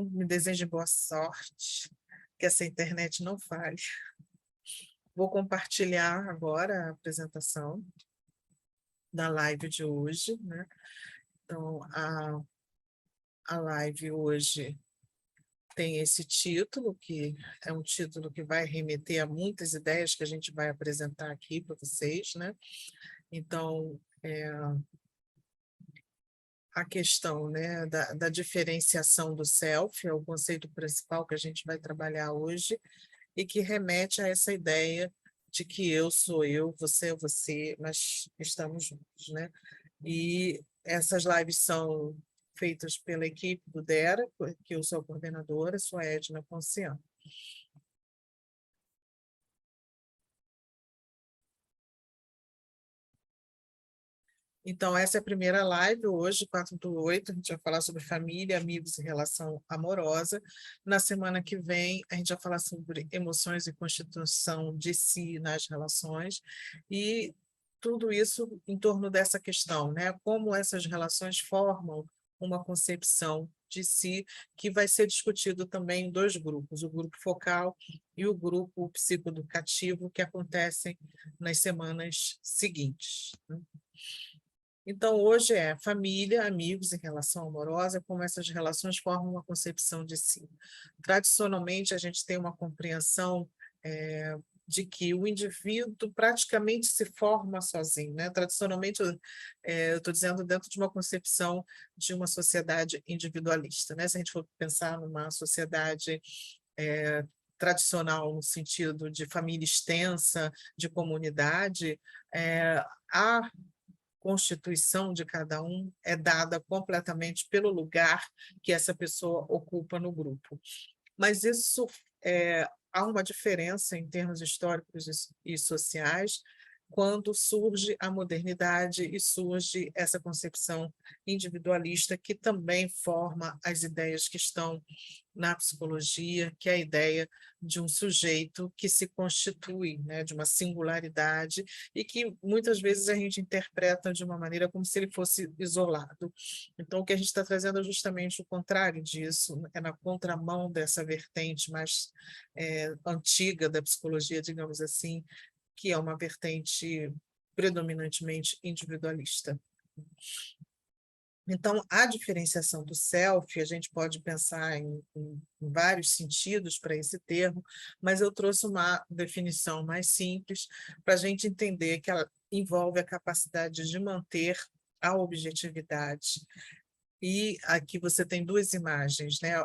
me deseje boa sorte, que essa internet não falhe. Vou compartilhar agora a apresentação da live de hoje, né? Então, a live hoje tem esse título, que é um título que vai remeter a muitas ideias que a gente vai apresentar aqui para vocês, né? Então, a questão, né, da diferenciação do self é o conceito principal que a gente vai trabalhar hoje e que remete a essa ideia de que eu sou eu, você é você, mas estamos juntos, né? E essas lives são feitas pela equipe do DERA, que eu sou a coordenadora, sou a Edna Ponciano. Então, essa é a primeira live, hoje, 4/8, a gente vai falar sobre família, amigos e relação amorosa. Na semana que vem, a gente vai falar sobre emoções e constituição de si nas relações, e tudo isso em torno dessa questão, né? Como essas relações formam uma concepção de si, que vai ser discutido também em dois grupos, o grupo focal e o grupo psicoeducativo, que acontecem nas semanas seguintes, né? Então, hoje é família, amigos e relação amorosa, como essas relações formam uma concepção de si. Tradicionalmente, a gente tem uma compreensão de que o indivíduo praticamente se forma sozinho, né? Tradicionalmente, eu estou dizendo dentro de uma concepção de uma sociedade individualista, né? Se a gente for pensar numa sociedade tradicional, no sentido de família extensa, de comunidade, a constituição de cada um é dada completamente pelo lugar que essa pessoa ocupa no grupo. Mas isso há uma diferença em termos históricos e sociais quando surge a modernidade e surge essa concepção individualista que também forma as ideias que estão na psicologia, que é a ideia de um sujeito que se constitui, né, de uma singularidade e que muitas vezes a gente interpreta de uma maneira como se ele fosse isolado. Então, o que a gente está trazendo é justamente o contrário disso, é na contramão dessa vertente mais antiga da psicologia, digamos assim, que é uma vertente predominantemente individualista. Então, a diferenciação do self, a gente pode pensar em vários sentidos para esse termo, mas eu trouxe uma definição mais simples para a gente entender que ela envolve a capacidade de manter a objetividade. E aqui você tem duas imagens, né?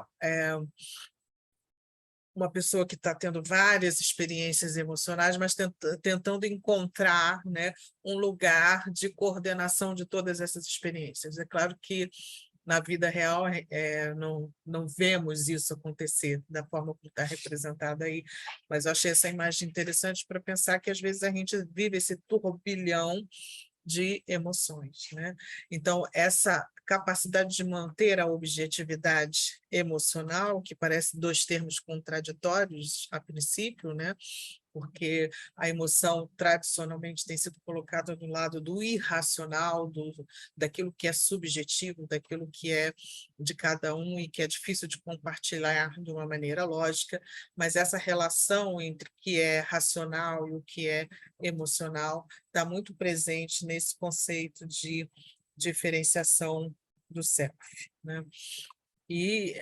Uma pessoa que está tendo várias experiências emocionais, mas tentando encontrar, né, um lugar de coordenação de todas essas experiências. É claro que na vida real não vemos isso acontecer da forma como está representada aí, mas eu achei essa imagem interessante para pensar que às vezes a gente vive esse turbilhão de emoções, né? Então, essa capacidade de manter a objetividade emocional, que parece dois termos contraditórios a princípio, né? Porque a emoção tradicionalmente tem sido colocada do lado do irracional, daquilo que é subjetivo, daquilo que é de cada um e que é difícil de compartilhar de uma maneira lógica, mas essa relação entre o que é racional e o que é emocional está muito presente nesse conceito de diferenciação do self, né? E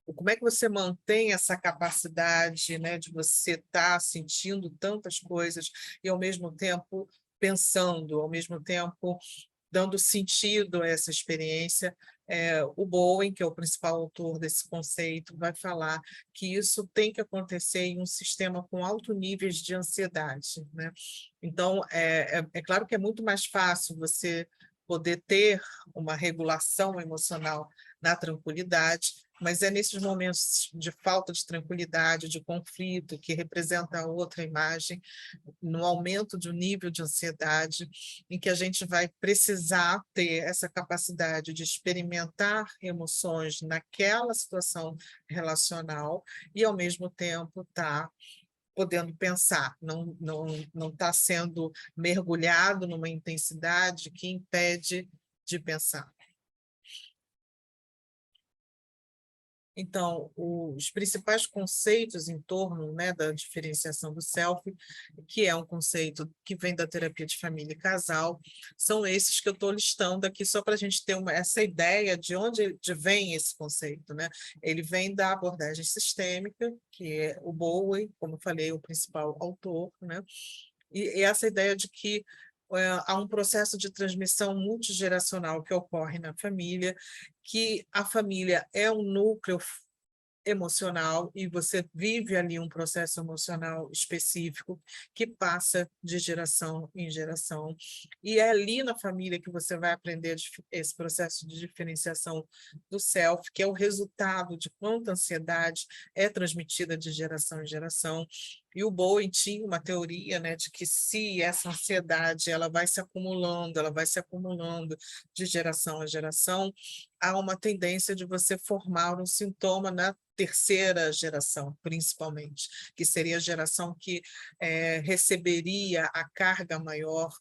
como é que você mantém essa capacidade, né, de você estar sentindo tantas coisas e, ao mesmo tempo, pensando, ao mesmo tempo, dando sentido a essa experiência? O Bowen, que é o principal autor desse conceito, vai falar que isso tem que acontecer em um sistema com altos níveis de ansiedade, né? Então, é claro que é muito mais fácil você poder ter uma regulação emocional na tranquilidade, mas é nesses momentos de falta de tranquilidade, de conflito, que representa a outra imagem, no aumento do nível de ansiedade, em que a gente vai precisar ter essa capacidade de experimentar emoções naquela situação relacional e, ao mesmo tempo, estar podendo pensar, não está sendo mergulhado numa intensidade que impede de pensar. Então, os principais conceitos em torno, né, da diferenciação do self, que é um conceito que vem da terapia de família e casal, são esses que eu estou listando aqui, só para a gente ter essa ideia de onde vem esse conceito, né? Ele vem da abordagem sistêmica, que é o Bowen, como eu falei, o principal autor, né? E essa ideia de que há um processo de transmissão multigeracional que ocorre na família, que a família é um núcleo emocional e você vive ali um processo emocional específico que passa de geração em geração. E é ali na família que você vai aprender esse processo de diferenciação do self, que é o resultado de quanta ansiedade é transmitida de geração em geração. E o Bowen tinha uma teoria, né, de que se essa ansiedade ela vai se acumulando de geração a geração, há uma tendência de você formar um sintoma na terceira geração, principalmente, que seria a geração que receberia a carga maior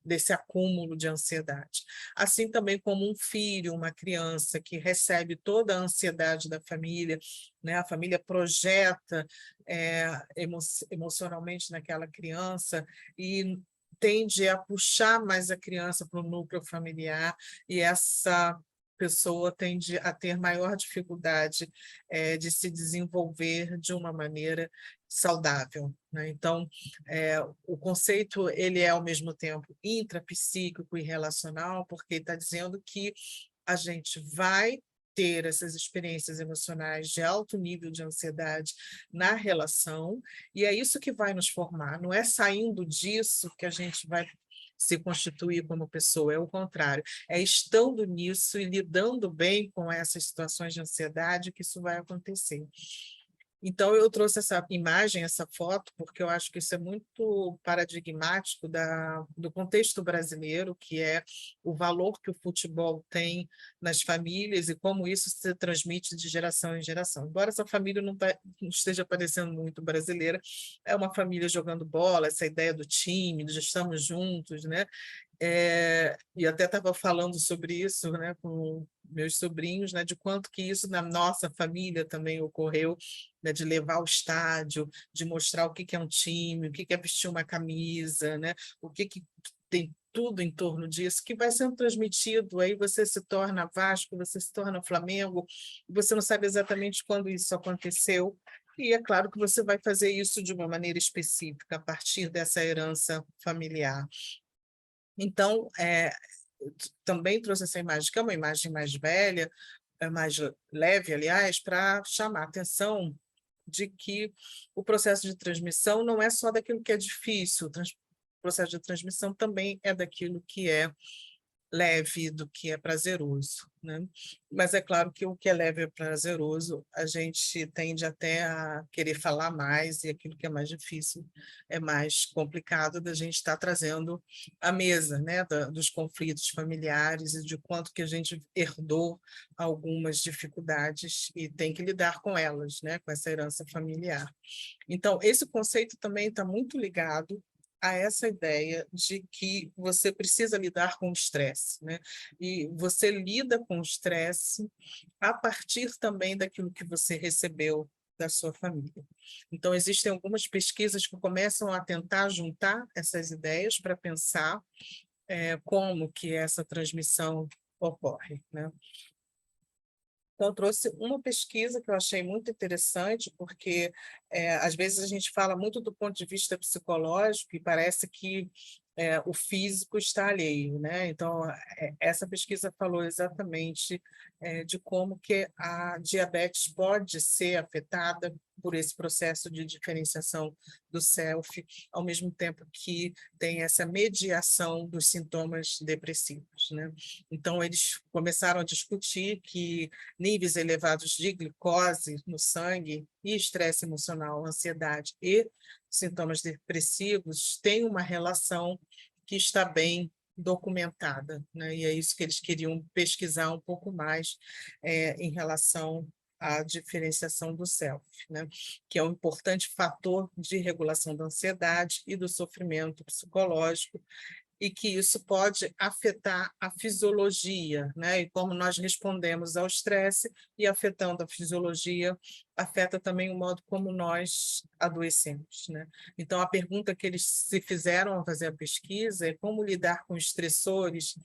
desse acúmulo de ansiedade. Assim também como um filho, uma criança que recebe toda a ansiedade da família, né? A família projeta emocionalmente naquela criança e tende a puxar mais a criança para o núcleo familiar, e essa pessoa tende a ter maior dificuldade de se desenvolver de uma maneira saudável, né? Então, o conceito ele é ao mesmo tempo intrapsíquico e relacional, porque está dizendo que a gente vai ter essas experiências emocionais de alto nível de ansiedade na relação, e é isso que vai nos formar, não é saindo disso que a gente vai se constituir como pessoa, é o contrário, é estando nisso e lidando bem com essas situações de ansiedade que isso vai acontecer. Então, eu trouxe essa imagem, essa foto, porque eu acho que isso é muito paradigmático do contexto brasileiro, que é o valor que o futebol tem nas famílias e como isso se transmite de geração em geração. Embora essa família não esteja parecendo muito brasileira, é uma família jogando bola, essa ideia do time, de estamos juntos, né? E até estava falando sobre isso, né, com meus sobrinhos, né, de quanto que isso na nossa família também ocorreu, né, de levar ao estádio, de mostrar o que que é um time, o que que é vestir uma camisa, né, o que que tem tudo em torno disso, que vai sendo transmitido, aí você se torna Vasco, você se torna Flamengo, você não sabe exatamente quando isso aconteceu, e é claro que você vai fazer isso de uma maneira específica, a partir dessa herança familiar. Então, também trouxe essa imagem, que é uma imagem mais velha, mais leve, aliás, para chamar a atenção de que o processo de transmissão não é só daquilo que é difícil, o processo de transmissão também é daquilo que é leve, do que é prazeroso, né? Mas é claro que o que é leve e prazeroso, a gente tende até a querer falar mais, e aquilo que é mais difícil é mais complicado da gente estar trazendo à mesa, né? Dos conflitos familiares e de quanto que a gente herdou algumas dificuldades e tem que lidar com elas, né? Com essa herança familiar. Então, esse conceito também está muito ligado a essa ideia de que você precisa lidar com o estresse, né? E você lida com o estresse a partir também daquilo que você recebeu da sua família. Então, existem algumas pesquisas que começam a tentar juntar essas ideias para pensar como que essa transmissão ocorre, né? Então, eu trouxe uma pesquisa que eu achei muito interessante, porque às vezes a gente fala muito do ponto de vista psicológico e parece que o físico está alheio, né? Então, essa pesquisa falou exatamente de como que a diabetes pode ser afetada por esse processo de diferenciação do self, ao mesmo tempo que tem essa mediação dos sintomas depressivos, né? Então, eles começaram a discutir que níveis elevados de glicose no sangue e estresse emocional, ansiedade e sintomas depressivos têm uma relação que está bem documentada, né? E é isso que eles queriam pesquisar um pouco mais em relação à diferenciação do self, né? Que é um importante fator de regulação da ansiedade e do sofrimento psicológico, e que isso pode afetar a fisiologia, né? E como nós respondemos ao estresse e afetando a fisiologia, afeta também o modo como nós adoecemos, né? Então, a pergunta que eles se fizeram ao fazer a pesquisa é como lidar com estressores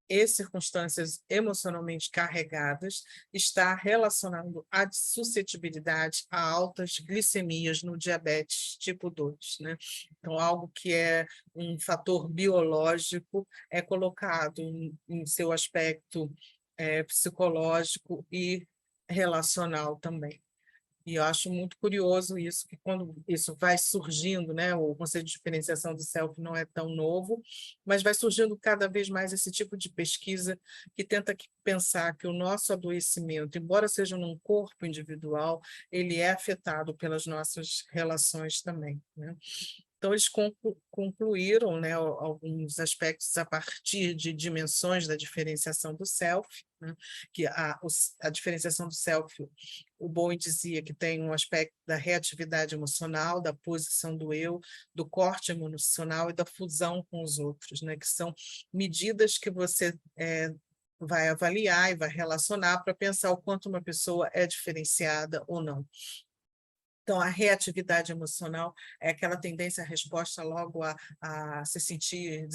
e circunstâncias emocionalmente carregadas está relacionado à suscetibilidade a altas glicemias no diabetes tipo 2, né? Então, algo que é um fator biológico é colocado em seu aspecto psicológico e relacional também. E eu acho muito curioso isso, que quando isso vai surgindo, né, o conceito de diferenciação do self não é tão novo, mas vai surgindo cada vez mais esse tipo de pesquisa que tenta pensar que o nosso adoecimento, embora seja num corpo individual, ele é afetado pelas nossas relações também, né? Então, eles concluíram, né, alguns aspectos a partir de dimensões da diferenciação do self, né, que a diferenciação do self, o Bowen dizia que tem um aspecto da reatividade emocional, da posição do eu, do corte emocional e da fusão com os outros, né, que são medidas que você vai avaliar e vai relacionar para pensar o quanto uma pessoa é diferenciada ou não. Então, a reatividade emocional é aquela tendência à resposta logo a se sentir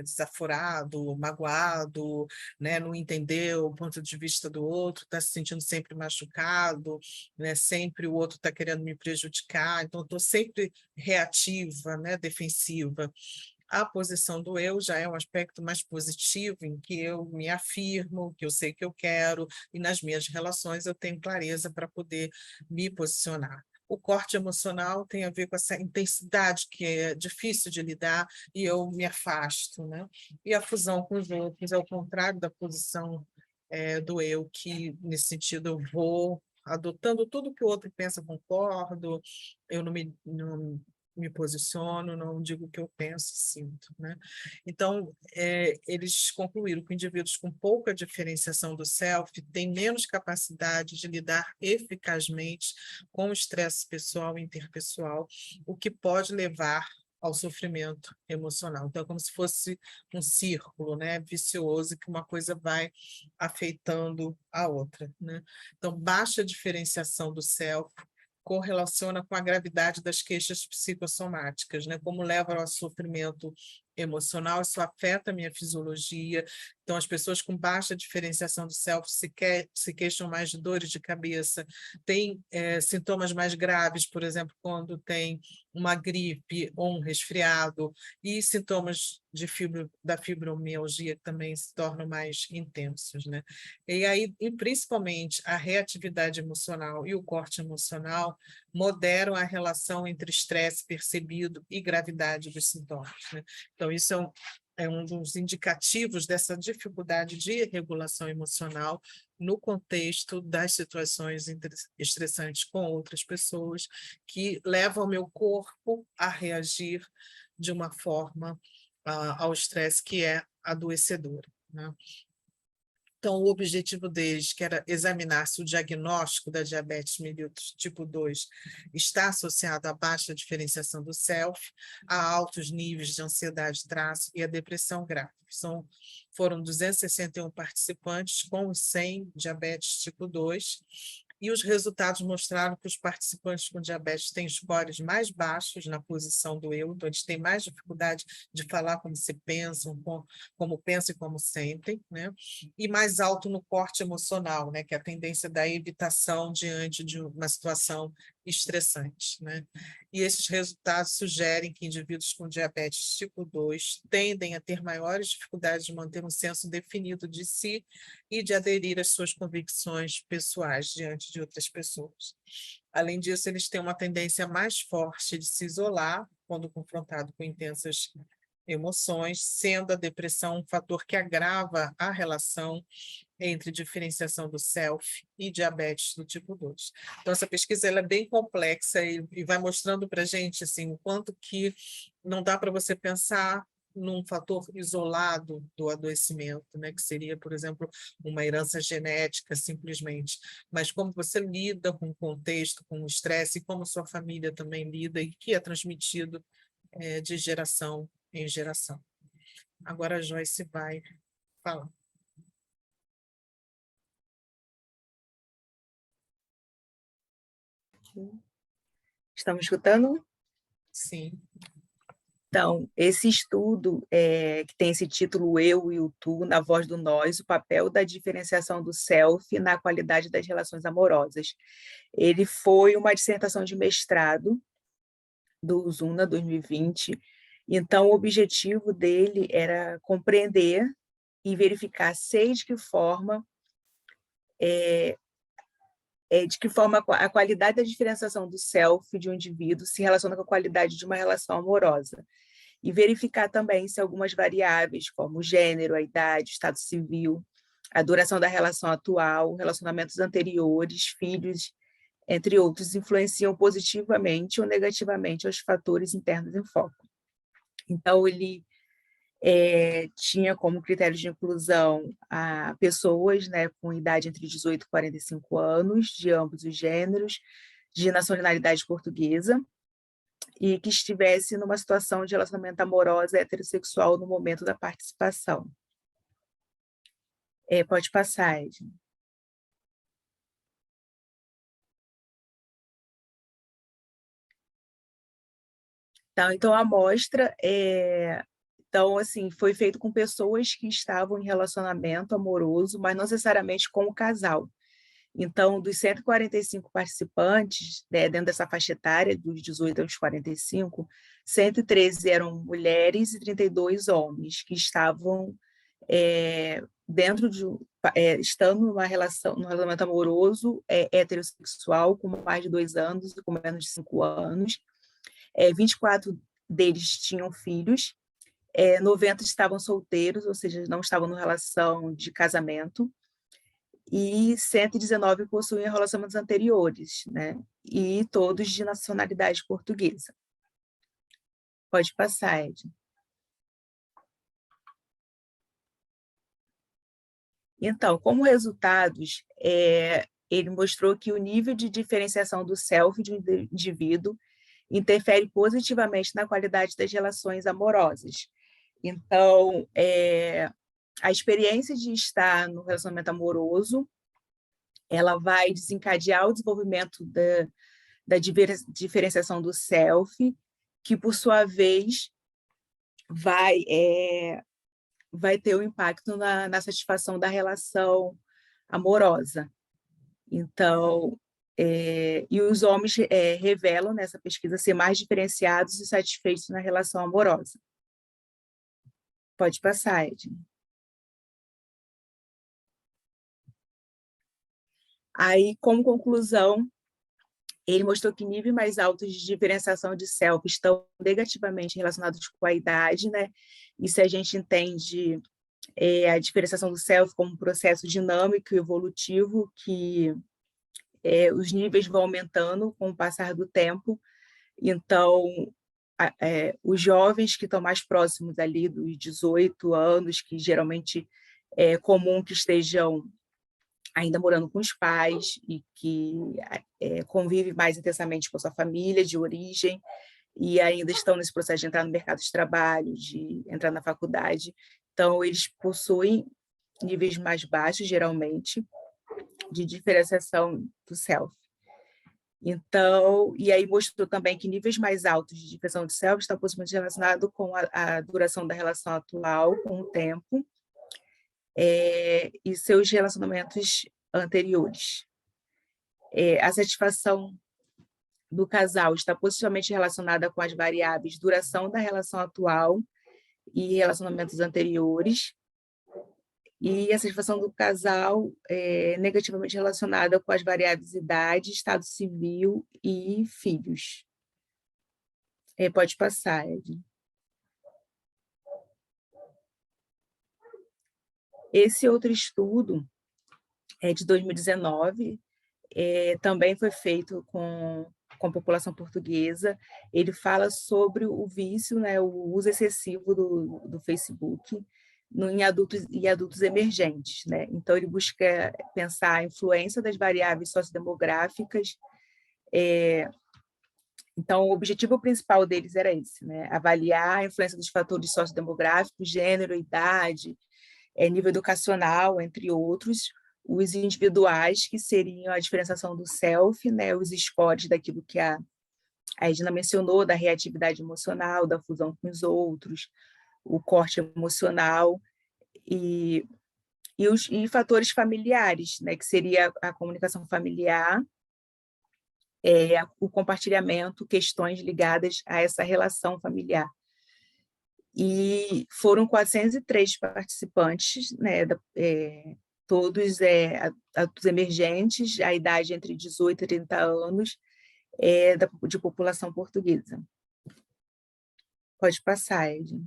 desaforado, magoado, né? Não entender o ponto de vista do outro, está se sentindo sempre machucado, né? Sempre o outro está querendo me prejudicar, então estou sempre reativa, né? Defensiva. A posição do eu já é um aspecto mais positivo, em que eu me afirmo, que eu sei que eu quero, e nas minhas relações eu tenho clareza para poder me posicionar. O corte emocional tem a ver com essa intensidade que é difícil de lidar e eu me afasto, né? E a fusão com os outros é o contrário da posição do eu, que nesse sentido eu vou adotando tudo que o outro pensa, concordo, eu não me posiciono, não digo o que eu penso e sinto, né? Então, eles concluíram que indivíduos com pouca diferenciação do self têm menos capacidade de lidar eficazmente com o estresse pessoal e interpessoal, o que pode levar ao sofrimento emocional. Então, é como se fosse um círculo, né, vicioso, que uma coisa vai afetando a outra, né? Então, baixa diferenciação do self correlaciona com a gravidade das queixas psicossomáticas, né? Como levam ao sofrimento emocional, isso afeta a minha fisiologia. Então, as pessoas com baixa diferenciação do self se queixam mais de dores de cabeça, têm sintomas mais graves, por exemplo, quando tem uma gripe ou um resfriado, e sintomas da fibromialgia que também se tornam mais intensos, né? E aí, e principalmente, a reatividade emocional e o corte emocional moderam a relação entre estresse percebido e gravidade dos sintomas, né? Então, isso é um dos indicativos dessa dificuldade de regulação emocional no contexto das situações estressantes com outras pessoas, que levam o meu corpo a reagir de uma forma ao estresse que é adoecedora, né? Então, o objetivo deles, que era examinar se o diagnóstico da diabetes mellitus tipo 2 está associado à baixa diferenciação do self, a altos níveis de ansiedade traço e a depressão grave. Foram 261 participantes com os 100 diabetes tipo 2, e os resultados mostraram que os participantes com diabetes têm scores mais baixos na posição do eu, então eles têm mais dificuldade de falar como se pensam, como pensam e como sentem, né? E mais alto no corte emocional, né? Que é a tendência da evitação diante de uma situação estressante, né? E esses resultados sugerem que indivíduos com diabetes tipo 2 tendem a ter maiores dificuldades de manter um senso definido de si e de aderir às suas convicções pessoais diante de outras pessoas. Além disso, eles têm uma tendência mais forte de se isolar quando confrontado com intensas emoções, sendo a depressão um fator que agrava a relação entre diferenciação do self e diabetes do tipo 2. Então, essa pesquisa ela é bem complexa e vai mostrando para a gente assim, o quanto que não dá para você pensar num fator isolado do adoecimento, né, que seria, por exemplo, uma herança genética, simplesmente, mas como você lida com o contexto, com o estresse, e como sua família também lida, e que é transmitido de geração em geração. Agora a Joyce vai falar. Estamos escutando? Sim. Então, esse estudo, que tem esse título Eu e o Tu, na voz do nós, o papel da diferenciação do self na qualidade das relações amorosas. Ele foi uma dissertação de mestrado do Uzuna 2020. Então, o objetivo dele era compreender e verificar de que forma a qualidade da diferenciação do self de um indivíduo se relaciona com a qualidade de uma relação amorosa. E verificar também se algumas variáveis, como o gênero, a idade, o estado civil, a duração da relação atual, relacionamentos anteriores, filhos, entre outros, influenciam positivamente ou negativamente os fatores internos em foco. Então, ele tinha como critério de inclusão a pessoas, né, com idade entre 18 e 45 anos, de ambos os gêneros, de nacionalidade portuguesa, e que estivesse numa situação de relacionamento amoroso heterossexual no momento da participação. Pode passar, Ed. Então, a amostra foi feito com pessoas que estavam em relacionamento amoroso, mas não necessariamente com o casal. Então, dos 145 participantes, né, dentro dessa faixa etária, dos 18 aos 45, 113 eram mulheres e 32 homens, que estavam estando num relacionamento amoroso heterossexual, com mais de 2 anos e com menos de 5 anos. 24 deles tinham filhos, 90 estavam solteiros, ou seja, não estavam em relação de casamento, e 119 possuíam relacionamentos anteriores, né? E todos de nacionalidade portuguesa. Pode passar, Ed. Então, como resultados, ele mostrou que o nível de diferenciação do self de um indivíduo interfere positivamente na qualidade das relações amorosas. Então, a experiência de estar no relacionamento amoroso, ela vai desencadear o desenvolvimento da diferenciação do self, que, por sua vez, vai ter um impacto na satisfação da relação amorosa. Então, e os homens revelam nessa pesquisa ser mais diferenciados e satisfeitos na relação amorosa. Pode passar, Ed. Aí, como conclusão, ele mostrou que níveis mais altos de diferenciação de self estão negativamente relacionados com a idade, né? E se a gente entende a diferenciação do self como um processo dinâmico e evolutivo, que os níveis vão aumentando com o passar do tempo. Então, os jovens que estão mais próximos ali dos 18 anos, que geralmente é comum que estejam ainda morando com os pais e que convive mais intensamente com a sua família de origem e ainda estão nesse processo de entrar no mercado de trabalho, de entrar na faculdade. Então, eles possuem níveis mais baixos, geralmente, de diferenciação do self. Então, e aí mostrou também que níveis mais altos de diferenciação do self estão possivelmente relacionados com a duração da relação atual, com o tempo, e seus relacionamentos anteriores. A satisfação do casal está positivamente relacionada com as variáveis duração da relação atual e relacionamentos anteriores, e a satisfação do casal é negativamente relacionada com as variáveis idade, estado civil e filhos. Pode passar, Ed. Esse outro estudo é de 2019, também foi feito com a população portuguesa. Ele fala sobre o vício, né, o uso excessivo do Facebook em adultos emergentes, né? Então, ele busca pensar a influência das variáveis sociodemográficas Então, o objetivo principal deles era esse, né? Avaliar a influência dos fatores sociodemográficos, gênero, idade, nível educacional, entre outros, os individuais, que seriam a diferenciação do self, né? Os scores daquilo que a Edna mencionou, da reatividade emocional, da fusão com os outros, o corte emocional e fatores familiares, né? Que seria a comunicação familiar, o compartilhamento, questões ligadas a essa relação familiar. E foram 403 participantes, né, todos adultos emergentes, a idade entre 18 e 30 anos, de população portuguesa. Pode passar, Ed.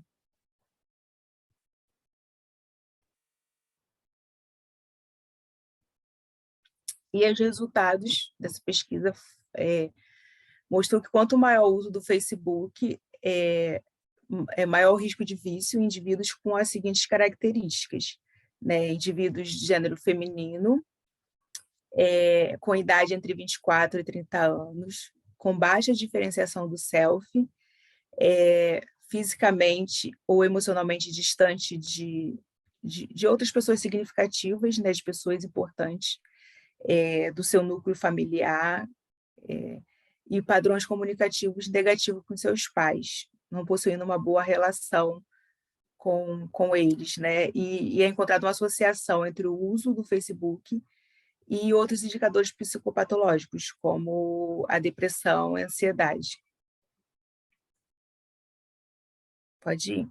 E os resultados dessa pesquisa mostrou que quanto maior o uso do Facebook, maior o risco de vício em indivíduos com as seguintes características, né? Indivíduos de gênero feminino, com idade entre 24 e 30 anos, com baixa diferenciação do self, fisicamente ou emocionalmente distante de outras pessoas significativas, né? De pessoas importantes, do seu núcleo familiar, e padrões comunicativos negativos com seus pais, não possuindo uma boa relação com eles, né? E é encontrada uma associação entre o uso do Facebook e outros indicadores psicopatológicos, como a depressão e a ansiedade. Pode ir.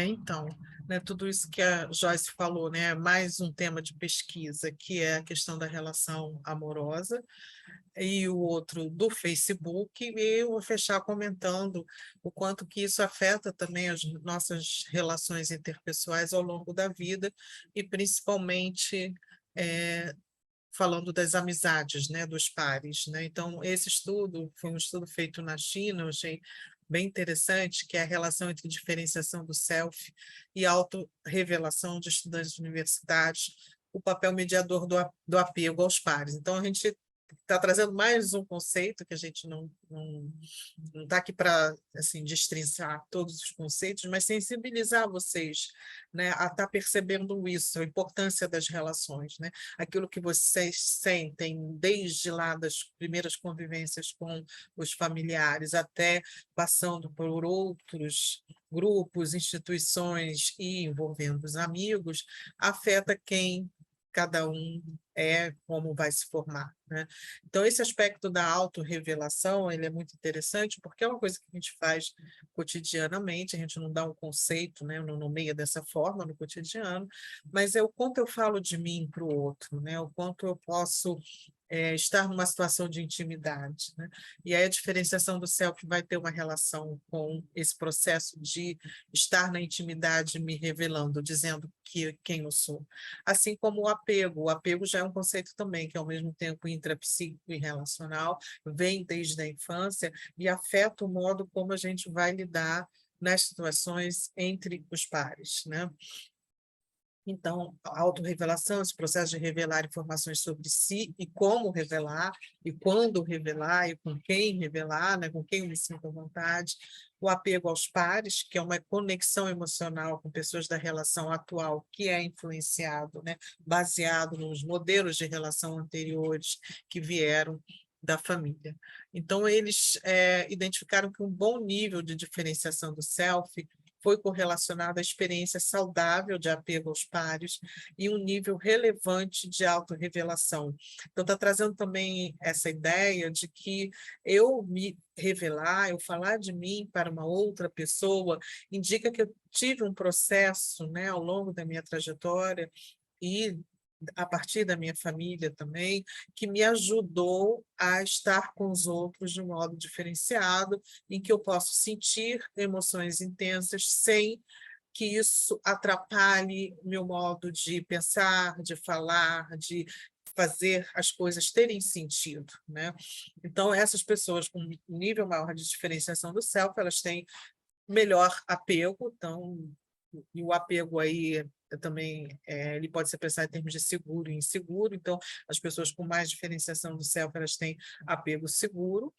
Então, né, tudo isso que a Joyce falou, né, mais um tema de pesquisa, que é a questão da relação amorosa, e o outro do Facebook, e eu vou fechar comentando o quanto que isso afeta também as nossas relações interpessoais ao longo da vida, e principalmente falando das amizades, né, dos pares, né? Então, esse estudo foi um estudo feito na China, eu achei bem interessante, que é a relação entre diferenciação do self e autorrevelação de estudantes universitários, o papel mediador do apego aos pares. Então, a gente está trazendo mais um conceito que a gente não está aqui para assim, destrinçar todos os conceitos, mas sensibilizar vocês, né, a estar percebendo isso, a importância das relações, né? Aquilo que vocês sentem desde lá das primeiras convivências com os familiares, até passando por outros grupos, instituições e envolvendo os amigos, afeta quem cada um como vai se formar, né? Então, esse aspecto da autorrevelação, ele é muito interessante, porque é uma coisa que a gente faz cotidianamente, a gente não dá um conceito, né, não nomeia dessa forma no cotidiano, mas é o quanto eu falo de mim para o outro, né? O quanto eu posso estar numa situação de intimidade, né? E aí a diferenciação do self vai ter uma relação com esse processo de estar na intimidade me revelando, dizendo quem eu sou. Assim como o apego já é um conceito também, que ao mesmo tempo intrapsíquico e relacional, vem desde a infância e afeta o modo como a gente vai lidar nas situações entre os pares, né? Então, a autorrevelação, esse processo de revelar informações sobre si e como revelar, e quando revelar, e com quem revelar, né? Com quem eu me sinto à vontade. O apego aos pares, que é uma conexão emocional com pessoas da relação atual, que é influenciado, né? Baseado nos modelos de relação anteriores que vieram da família. Então, eles identificaram que um bom nível de diferenciação do self foi correlacionado à experiência saudável de apego aos pares e um nível relevante de autorrevelação. Então, está trazendo também essa ideia de que eu me revelar, eu falar de mim para uma outra pessoa, indica que eu tive um processo, né, ao longo da minha trajetória e a partir da minha família também, que me ajudou a estar com os outros de um modo diferenciado, em que eu posso sentir emoções intensas sem que isso atrapalhe meu modo de pensar, de falar, de fazer as coisas terem sentido, né? Então, essas pessoas com um nível maior de diferenciação do self, elas têm melhor apego, então e o apego aí também ele pode ser pensado em termos de seguro e inseguro, então as pessoas com mais diferenciação do self, elas têm apego seguro,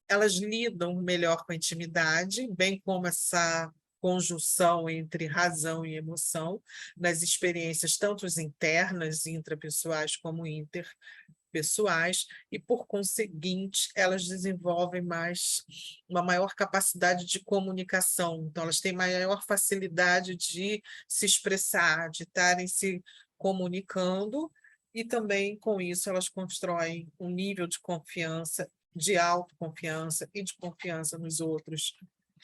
elas lidam melhor com a intimidade, bem como essa conjunção entre razão e emoção nas experiências tanto internas, intrapessoais, como interpessoais, e, por conseguinte, elas desenvolvem uma maior capacidade de comunicação, então elas têm maior facilidade de se expressar, de estarem se comunicando, e também, com isso, elas constroem um nível de confiança, de autoconfiança e de confiança nos outros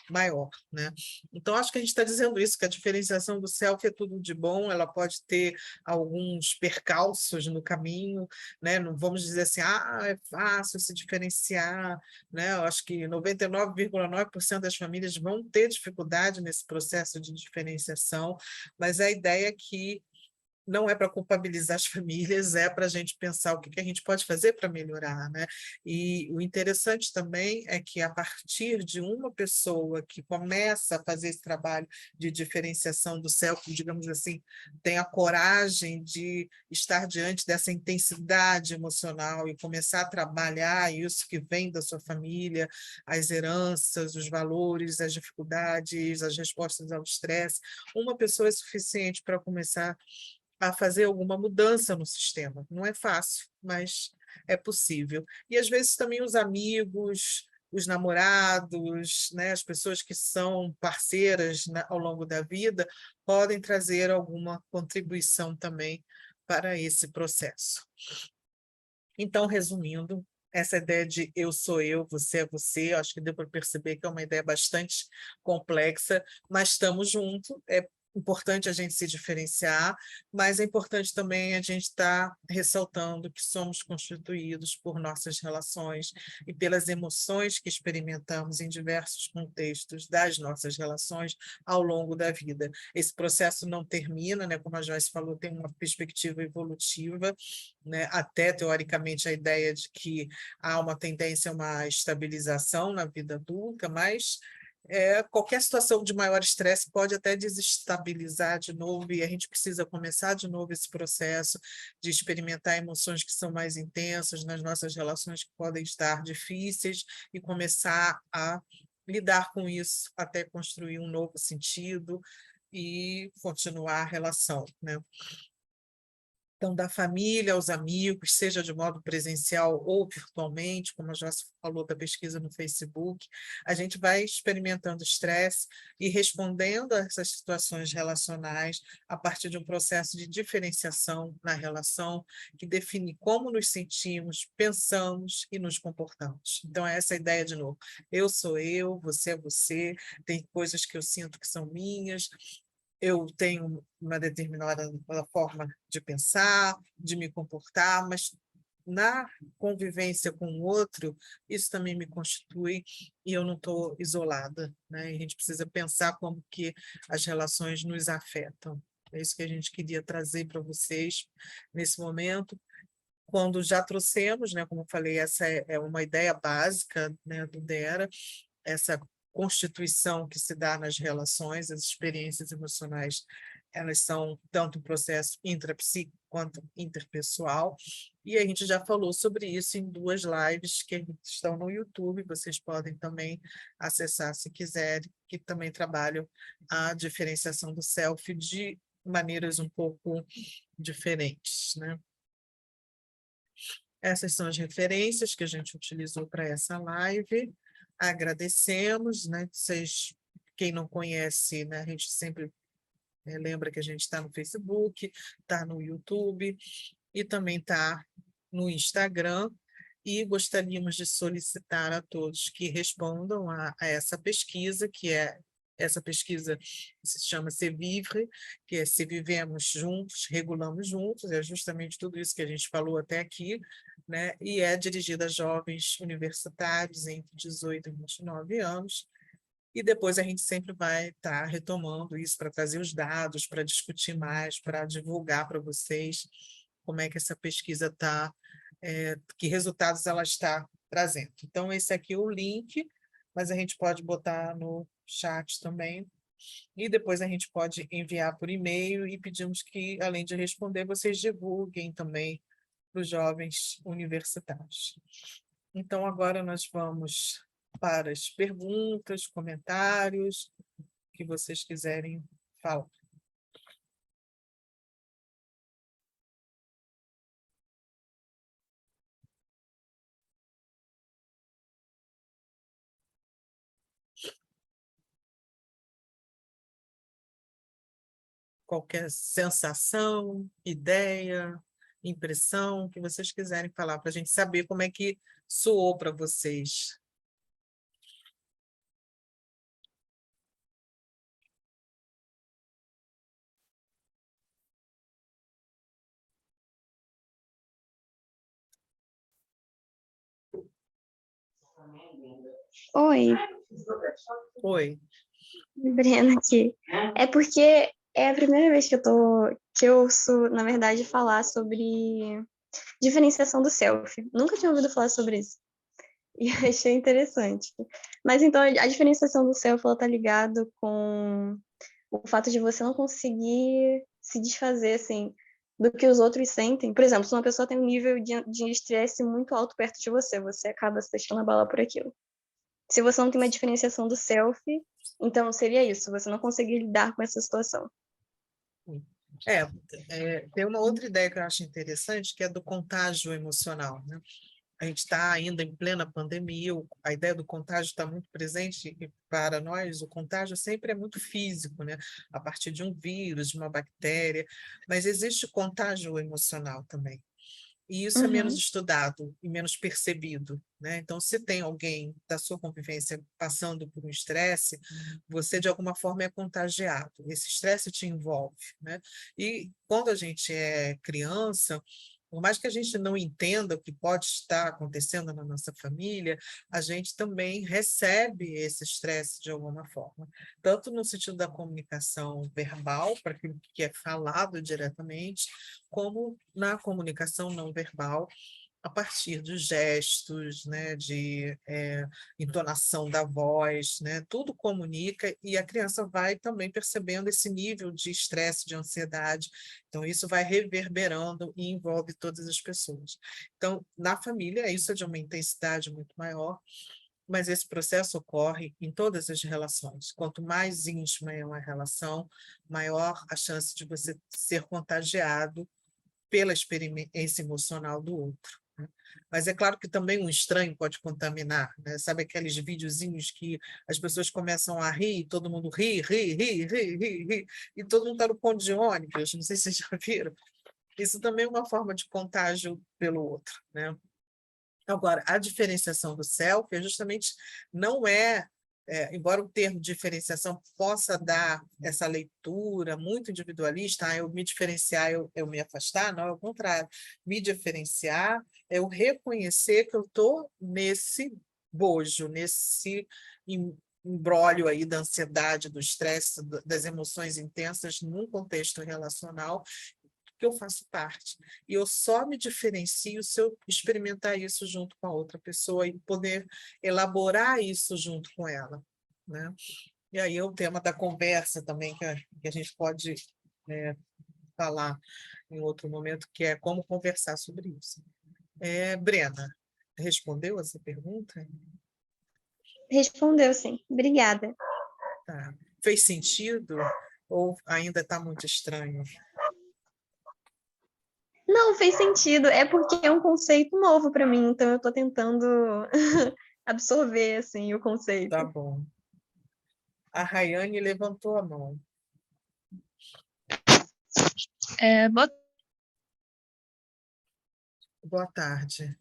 maior, né? Então, acho que a gente está dizendo isso, que a diferenciação do self é tudo de bom, ela pode ter alguns percalços no caminho, né? Não vamos dizer assim, é fácil se diferenciar, né? Eu acho que 99,9% das famílias vão ter dificuldade nesse processo de diferenciação, mas a ideia é que não é para culpabilizar as famílias, é para a gente pensar o que a gente pode fazer para melhorar, né? E o interessante também é que, a partir de uma pessoa que começa a fazer esse trabalho de diferenciação do self, digamos assim, tem a coragem de estar diante dessa intensidade emocional e começar a trabalhar isso que vem da sua família, as heranças, os valores, as dificuldades, as respostas ao estresse, uma pessoa é suficiente para começar a fazer alguma mudança no sistema. Não é fácil, mas é possível. E, às vezes, também os amigos, os namorados, né, as pessoas que são parceiras, né, ao longo da vida, podem trazer alguma contribuição também para esse processo. Então, resumindo, essa ideia de eu sou eu, você é você, acho que deu para perceber que é uma ideia bastante complexa, mas estamos juntos, é importante a gente se diferenciar, mas é importante também a gente estar ressaltando que somos constituídos por nossas relações e pelas emoções que experimentamos em diversos contextos das nossas relações ao longo da vida. Esse processo não termina, né? Como a Joyce falou, tem uma perspectiva evolutiva, né? Até, teoricamente, a ideia de que há uma tendência a uma estabilização na vida adulta, mas qualquer situação de maior estresse pode até desestabilizar de novo, e a gente precisa começar de novo esse processo de experimentar emoções que são mais intensas nas nossas relações, que podem estar difíceis, e começar a lidar com isso até construir um novo sentido e continuar a relação, né? Então, da família aos amigos, seja de modo presencial ou virtualmente, como a Joyce falou da pesquisa no Facebook, a gente vai experimentando estresse e respondendo a essas situações relacionais a partir de um processo de diferenciação na relação que define como nos sentimos, pensamos e nos comportamos. Então, é essa a ideia de novo. Eu sou eu, você é você, tem coisas que eu sinto que são minhas, eu tenho uma determinada forma de pensar, de me comportar, mas na convivência com o outro, isso também me constitui e eu não estou isolada, né? E a gente precisa pensar como que as relações nos afetam. É isso que a gente queria trazer para vocês nesse momento. Quando já trouxemos, né, como eu falei, essa é uma ideia básica, né, do DERA, essa constituição que se dá nas relações, as experiências emocionais, elas são tanto um processo intrapsíquico quanto interpessoal, e a gente já falou sobre isso em 2 lives que estão no YouTube, vocês podem também acessar se quiserem, que também trabalham a diferenciação do self de maneiras um pouco diferentes, né? Essas são as referências que a gente utilizou para essa live. Agradecemos, né? Vocês, quem não conhece, né? A gente sempre lembra que a gente está no Facebook, está no YouTube e também está no Instagram. E gostaríamos de solicitar a todos que respondam a essa pesquisa, que é essa pesquisa se chama Se Vivre, que é Se Vivemos Juntos, Regulamos Juntos, é justamente tudo isso que a gente falou até aqui, né? E é dirigida a jovens universitários entre 18 e 29 anos, e depois a gente sempre vai estar retomando isso para trazer os dados, para discutir mais, para divulgar para vocês como é que essa pesquisa está, que resultados ela está trazendo. Então, esse aqui é o link, mas a gente pode botar no chat também, E depois a gente pode enviar por e-mail e pedimos que, além de responder, vocês divulguem também para os jovens universitários. Então, agora nós vamos para as perguntas, comentários que vocês quiserem falar. Qualquer sensação, ideia, impressão que vocês quiserem falar, para a gente saber como é que soou para vocês. Oi, Oi. Brena aqui. É porque é a primeira vez que eu ouço, na verdade, falar sobre diferenciação do self. Nunca tinha ouvido falar sobre isso. E achei interessante. Mas então a diferenciação do self ela tá ligado com o fato de você não conseguir se desfazer assim do que os outros sentem. Por exemplo, se uma pessoa tem um nível de estresse muito alto perto de você, você acaba se deixando abalar por aquilo. Se você não tem uma diferenciação do self, então seria isso, você não conseguir lidar com essa situação. Tem uma outra ideia que eu acho interessante, que é do contágio emocional, né? A gente está ainda em plena pandemia, a ideia do contágio está muito presente e para nós o contágio sempre é muito físico, né? A partir de um vírus, de uma bactéria, mas existe contágio emocional também. E isso é menos Uhum. estudado e menos percebido, né? Então, se tem alguém da sua convivência passando por um estresse, você de alguma forma é contagiado. Esse estresse te envolve, né? E quando a gente é criança, por mais que a gente não entenda o que pode estar acontecendo na nossa família, a gente também recebe esse estresse de alguma forma, tanto no sentido da comunicação verbal, para aquilo que é falado diretamente, como na comunicação não verbal, a partir dos gestos, né, de entonação da voz, né, tudo comunica e a criança vai também percebendo esse nível de estresse, de ansiedade. Então, isso vai reverberando e envolve todas as pessoas. Então, na família, isso é de uma intensidade muito maior, mas esse processo ocorre em todas as relações. Quanto mais íntima é uma relação, maior a chance de você ser contagiado pela experiência emocional do outro, né? Mas é claro que também um estranho pode contaminar, né? Sabe aqueles videozinhos que as pessoas começam a rir, todo mundo ri, ri, ri, ri, ri, ri, e todo mundo está no ponto de ônibus, não sei se vocês já viram. Isso também é uma forma de contágio pelo outro, né? Agora, a diferenciação do self é justamente não embora o termo diferenciação possa dar essa leitura muito individualista, eu me diferenciar, eu me afastar, não, é o contrário. Me diferenciar é eu reconhecer que eu estou nesse bojo, nesse imbróglio aí da ansiedade, do estresse, das emoções intensas num contexto relacional que eu faço parte. E eu só me diferencio se eu experimentar isso junto com a outra pessoa e poder elaborar isso junto com ela, né? E aí é o tema da conversa também, que a gente pode falar em outro momento, que é como conversar sobre isso. Brena, respondeu essa pergunta? Respondeu, sim. Obrigada. Tá. Fez sentido ou ainda está muito estranho? Não, fez sentido. É porque é um conceito novo para mim, então eu estou tentando absorver assim o Tá conceito. bom. A Rayane levantou a mão. Boa Boa tarde.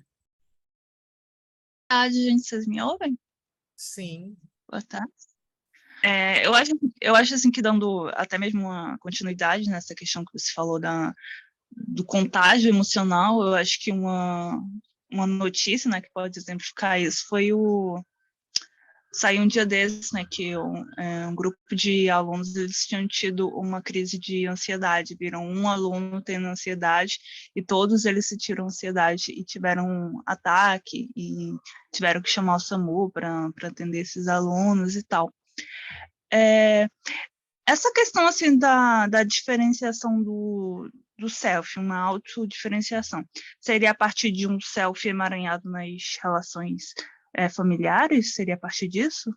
tarde, gente. Vocês me ouvem? Sim. Boa tarde. Eu acho assim que dando até mesmo uma continuidade nessa questão que você falou do contágio emocional, eu acho que uma notícia, né, que pode exemplificar isso saiu um dia desses, né, que um grupo de alunos eles tinham tido uma crise de ansiedade, viram um aluno tendo ansiedade e todos eles sentiram ansiedade e tiveram um ataque e tiveram que chamar o SAMU para atender esses alunos e tal. Essa questão assim da diferenciação do self, uma autodiferenciação, seria a partir de um self emaranhado nas relações familiares? Seria a partir disso?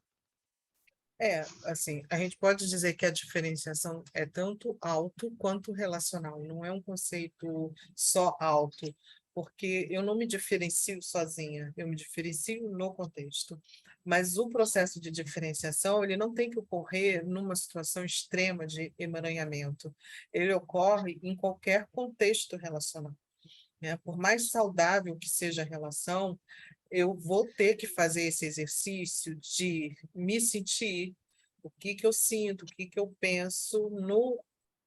Assim, a gente pode dizer que a diferenciação é tanto auto quanto relacional, não é um conceito só auto, porque eu não me diferencio sozinha, eu me diferencio no contexto. Mas o processo de diferenciação, ele não tem que ocorrer numa situação extrema de emaranhamento, ele ocorre em qualquer contexto relacional, né? Por mais saudável que seja a relação, eu vou ter que fazer esse exercício de me sentir, o que que eu sinto, o que que eu penso no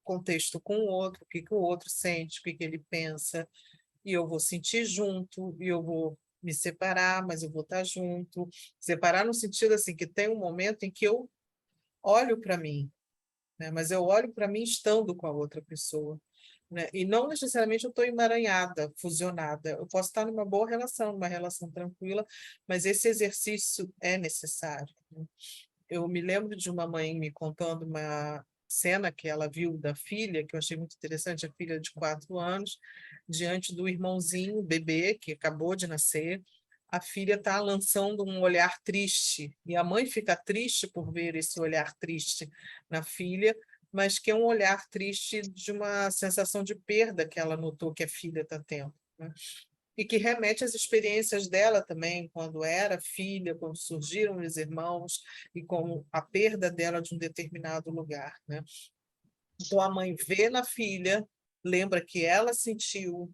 contexto com o outro, o que que o outro sente, o que que ele pensa, e eu vou sentir junto, e eu vou me separar, mas eu vou estar junto. Separar no sentido assim que tem um momento em que eu olho para mim, né? Mas eu olho para mim estando com a outra pessoa, né? E não necessariamente eu estou emaranhada, fusionada. Eu posso estar numa boa relação, numa relação tranquila, mas esse exercício é necessário, né? Eu me lembro de uma mãe me contando uma cena que ela viu da filha, que eu achei muito interessante, a filha de 4 anos, diante do irmãozinho, bebê, que acabou de nascer. A filha está lançando um olhar triste, e a mãe fica triste por ver esse olhar triste na filha, mas que é um olhar triste de uma sensação de perda que ela notou que a filha está tendo, né? E que remete às experiências dela também, quando era filha, quando surgiram os irmãos, e com a perda dela de um determinado lugar, né? Então, a mãe vê na filha, lembra que ela sentiu,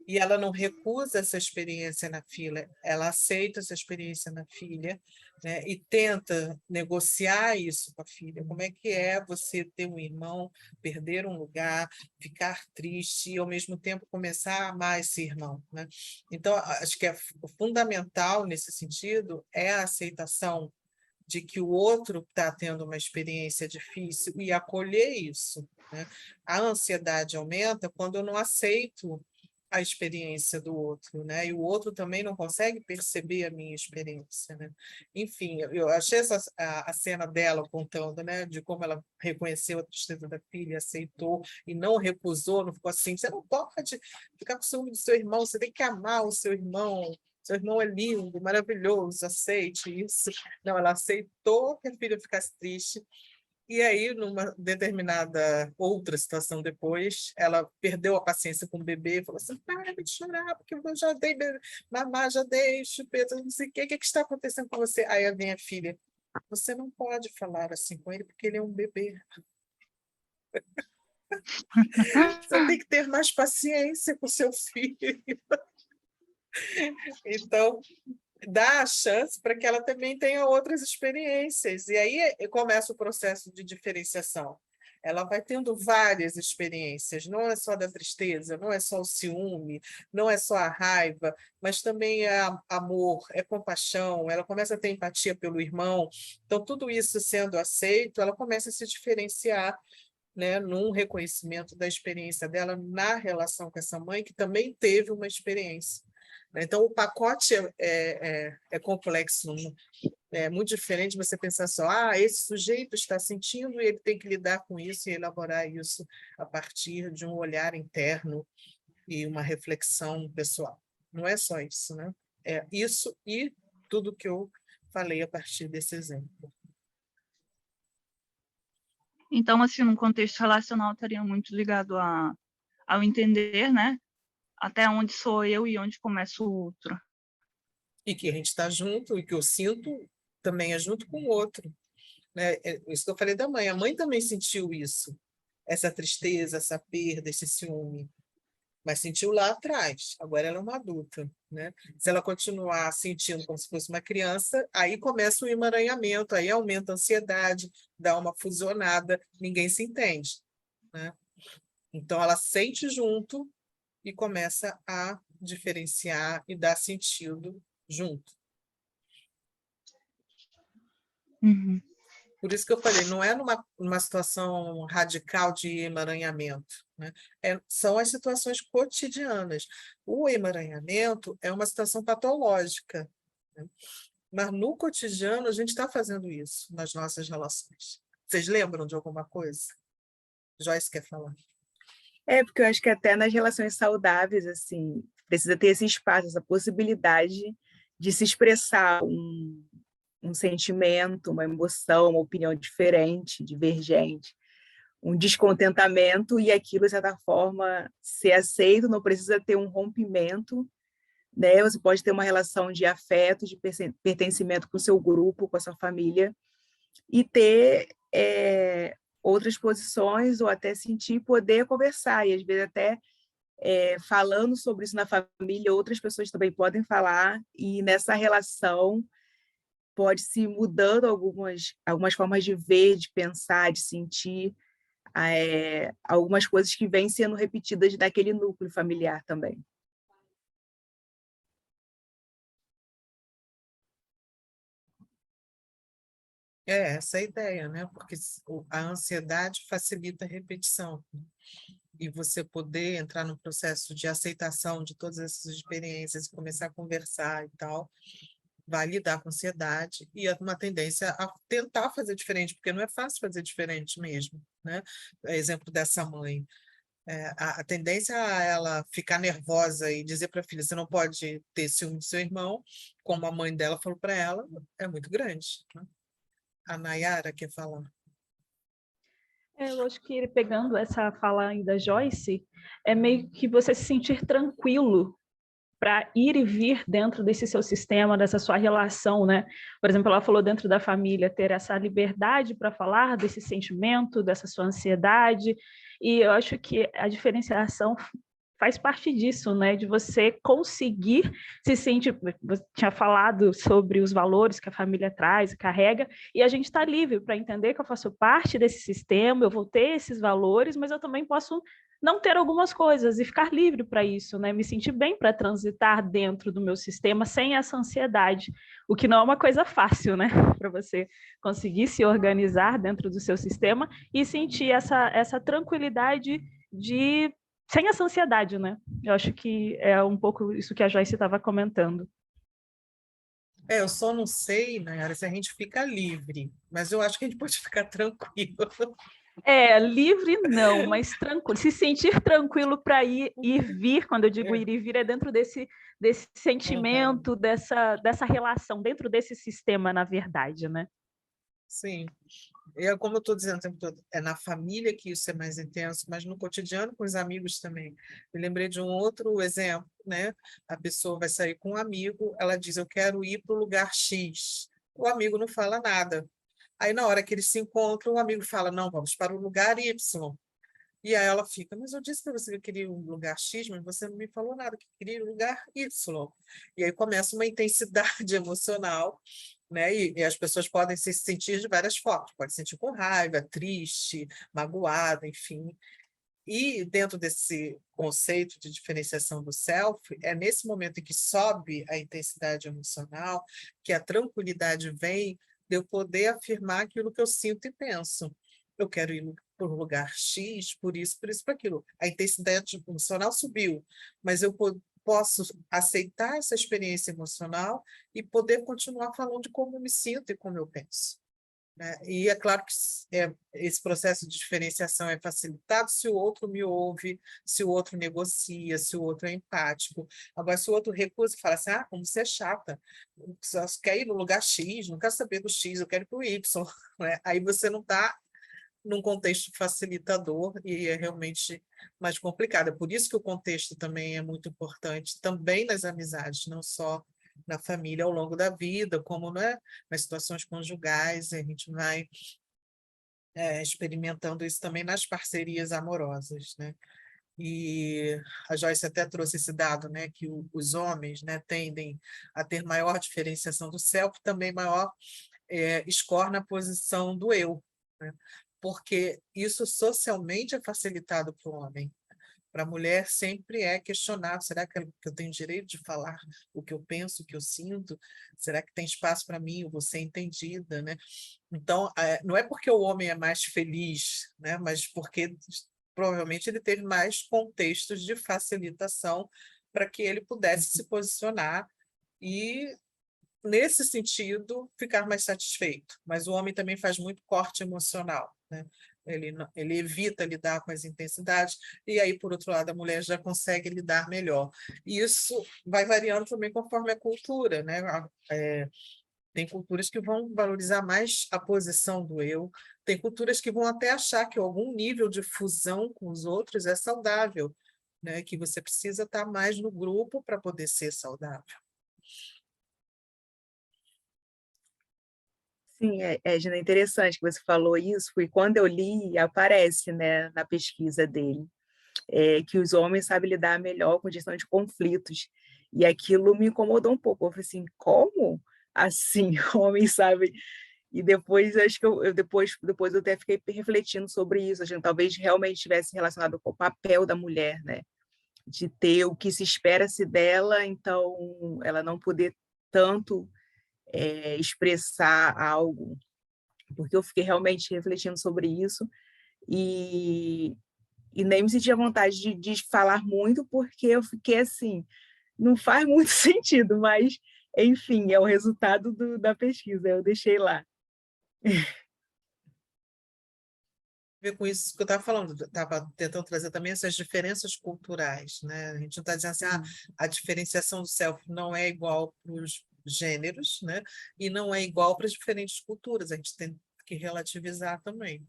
e ela não recusa essa experiência na filha, ela aceita essa experiência na filha, né, e tenta negociar isso com a filha. Como é você ter um irmão, perder um lugar, ficar triste e, ao mesmo tempo, começar a amar esse irmão, né? Então, acho que o fundamental nesse sentido é a aceitação de que o outro está tendo uma experiência difícil e acolher isso, né? A ansiedade aumenta quando eu não aceito a experiência do outro, né? E o outro também não consegue perceber a minha experiência, né? Enfim, eu achei a cena dela contando, né, de como ela reconheceu a tristeza da filha, aceitou e não recusou, não ficou assim, você não pode ficar com ciúme do seu irmão, você tem que amar o seu irmão é lindo, maravilhoso, aceite isso. Não, ela aceitou que a filha ficasse triste. E aí, numa determinada outra situação depois, ela perdeu a paciência com o bebê e falou assim: para de chorar, porque eu já dei mamar, já dei chupeta, não sei o que está acontecendo com você? Aí vem a filha: você não pode falar assim com ele, porque ele é um bebê. Você tem que ter mais paciência com seu filho. Então, dá a chance para que ela também tenha outras experiências. E aí começa o processo de diferenciação. Ela vai tendo várias experiências, não é só da tristeza, não é só o ciúme, não é só a raiva, mas também é amor, é compaixão, ela começa a ter empatia pelo irmão. Então, tudo isso sendo aceito, ela começa a se diferenciar, né, num reconhecimento da experiência dela na relação com essa mãe, que também teve uma experiência. Então, o pacote é complexo, é muito diferente você pensar só, esse sujeito está sentindo e ele tem que lidar com isso e elaborar isso a partir de um olhar interno e uma reflexão pessoal. Não é só isso, né? É isso e tudo que eu falei a partir desse exemplo. Então, assim, num contexto relacional, estaria muito ligado ao entender, né? Até onde sou eu e onde começa o outro. E que a gente está junto, e que eu sinto também é junto com o outro, né? É isso que eu falei da mãe. A mãe também sentiu isso, essa tristeza, essa perda, esse ciúme. Mas sentiu lá atrás, agora ela é uma adulta, né? Se ela continuar sentindo como se fosse uma criança, aí começa o emaranhamento, aí aumenta a ansiedade, dá uma fusionada, ninguém se entende, né? Então ela sente junto e começa a diferenciar e dar sentido junto. Uhum. Por isso que eu falei, não é numa situação radical de emaranhamento, né? São as situações cotidianas. O emaranhamento é uma situação patológica, né? Mas no cotidiano a gente está fazendo isso nas nossas relações. Vocês lembram de alguma coisa? Joyce quer falar. Porque eu acho que até nas relações saudáveis, assim, precisa ter esse espaço, essa possibilidade de se expressar um sentimento, uma emoção, uma opinião diferente, divergente, um descontentamento, e aquilo, de certa forma, ser aceito, não precisa ter um rompimento, né? Você pode ter uma relação de afeto, de pertencimento com o seu grupo, com a sua família, e ter outras posições, ou até sentir poder conversar, e às vezes até falando sobre isso na família, outras pessoas também podem falar, e nessa relação pode se mudando algumas formas de ver, de pensar, de sentir, algumas coisas que vêm sendo repetidas naquele núcleo familiar também. Essa é a ideia, né? Porque a ansiedade facilita a repetição. E você poder entrar no processo de aceitação de todas essas experiências e começar a conversar e tal, vai lidar com a ansiedade e uma tendência a tentar fazer diferente, porque não é fácil fazer diferente mesmo, né? Exemplo dessa mãe. A tendência a ela ficar nervosa e dizer para a filha, você não pode ter ciúme do seu irmão, como a mãe dela falou para ela, é muito grande, né? A Nayara quer falar. Eu acho que pegando essa fala aí da Joyce, é meio que você se sentir tranquilo para ir e vir dentro desse seu sistema, dessa sua relação, né? Por exemplo, ela falou dentro da família, ter essa liberdade para falar desse sentimento, dessa sua ansiedade, e eu acho que a diferenciação faz parte disso, né? De você conseguir se sentir. Você tinha falado sobre os valores que a família traz, carrega, e a gente está livre para entender que eu faço parte desse sistema, eu vou ter esses valores, mas eu também posso não ter algumas coisas e ficar livre para isso, né? Me sentir bem para transitar dentro do meu sistema sem essa ansiedade, o que não é uma coisa fácil, né? Para você conseguir se organizar dentro do seu sistema e sentir essa tranquilidade de sem essa ansiedade, né? Eu acho que é um pouco isso que a Joyce estava comentando. Eu só não sei, Nayara, se a gente fica livre, mas eu acho que a gente pode ficar tranquilo. Livre não, mas tranquilo. Se sentir tranquilo para ir e vir, quando eu digo ir e vir, é dentro desse sentimento, dessa relação, dentro desse sistema, na verdade, né? Sim. Como eu estou dizendo o tempo todo, é na família que isso é mais intenso, mas no cotidiano com os amigos também. Eu lembrei de um outro exemplo, né? A pessoa vai sair com um amigo, ela diz, eu quero ir para o lugar X. O amigo não fala nada. Aí, na hora que eles se encontram, o amigo fala, não, vamos para o lugar Y. E aí ela fica, mas eu disse para você que eu queria um lugar X, mas você não me falou nada, que queria um lugar Y. E aí começa uma intensidade emocional, né? E as pessoas podem se sentir de várias formas, pode sentir com raiva, triste, magoada, enfim. E dentro desse conceito de diferenciação do self, é nesse momento em que sobe a intensidade emocional, que a tranquilidade vem de eu poder afirmar aquilo que eu sinto e penso. Eu quero ir para um lugar X, por isso, por aquilo. A intensidade emocional subiu, mas eu posso aceitar essa experiência emocional e poder continuar falando de como eu me sinto e como eu penso, né? E é claro que esse processo de diferenciação é facilitado se o outro me ouve, se o outro negocia, se o outro é empático. Agora, se o outro recusa e fala assim, como você é chata, você quer ir no lugar X, não quer saber do X, eu quero ir para o Y, né? Aí você não está num contexto facilitador e é realmente mais complicado. É por isso que o contexto também é muito importante, também nas amizades, não só na família ao longo da vida, como, né, nas situações conjugais, a gente vai experimentando isso também nas parcerias amorosas, né? E a Joyce até trouxe esse dado, né, que os homens, né, tendem a ter maior diferenciação do self, também maior score na posição do eu, né? Porque isso socialmente é facilitado para o homem. Para a mulher sempre é questionado, será que eu tenho direito de falar o que eu penso, o que eu sinto? Será que tem espaço para mim? Eu vou ser entendida, né? Então, não é porque o homem é mais feliz, né? Mas porque provavelmente ele teve mais contextos de facilitação para que ele pudesse se posicionar e nesse sentido, ficar mais satisfeito. Mas o homem também faz muito corte emocional, né? Ele evita lidar com as intensidades, e aí, por outro lado, a mulher já consegue lidar melhor. E isso vai variando também conforme a cultura, né? Tem culturas que vão valorizar mais a posição do eu, tem culturas que vão até achar que algum nível de fusão com os outros é saudável, né? Que você precisa estar mais no grupo para poder ser saudável. Sim, Gina, é interessante que você falou isso, porque quando eu li, aparece, né, na pesquisa dele, que os homens sabem lidar melhor com gestão de conflitos, e aquilo me incomodou um pouco. Eu falei assim, como assim homens sabem? E depois, acho que depois eu até fiquei refletindo sobre isso, achando que talvez realmente estivesse relacionado com o papel da mulher, né, de ter o que se espera-se dela, então ela não poder tanto expressar algo, porque eu fiquei realmente refletindo sobre isso e, e nem me senti à vontade de falar muito, porque eu fiquei assim, não faz muito sentido, mas, enfim, é o resultado da pesquisa, eu deixei lá. Ver com isso que eu estava falando, estava tentando trazer também essas diferenças culturais, né? A gente não está dizendo assim, a diferenciação do self não é igual para os gêneros, né? E não é igual para as diferentes culturas, a gente tem que relativizar também.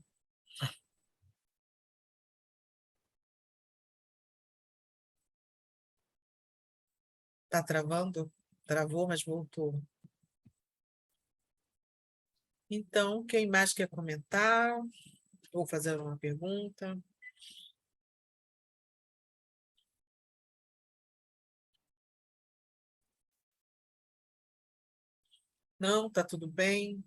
Está travando? Travou, mas voltou. Então, quem mais quer comentar? Ou fazer uma pergunta? Não, está tudo bem.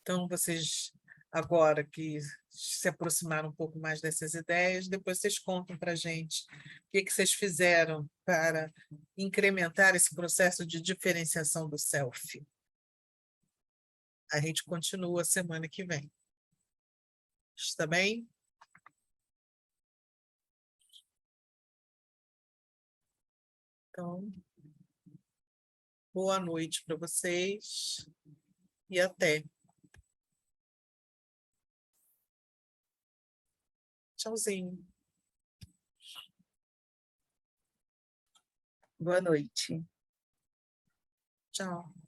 Então, vocês, agora que se aproximaram um pouco mais dessas ideias, depois vocês contam para a gente o que vocês fizeram para incrementar esse processo de diferenciação do self. A gente continua semana que vem. Está bem? Então, boa noite para vocês e até. Tchauzinho. Boa noite. Tchau.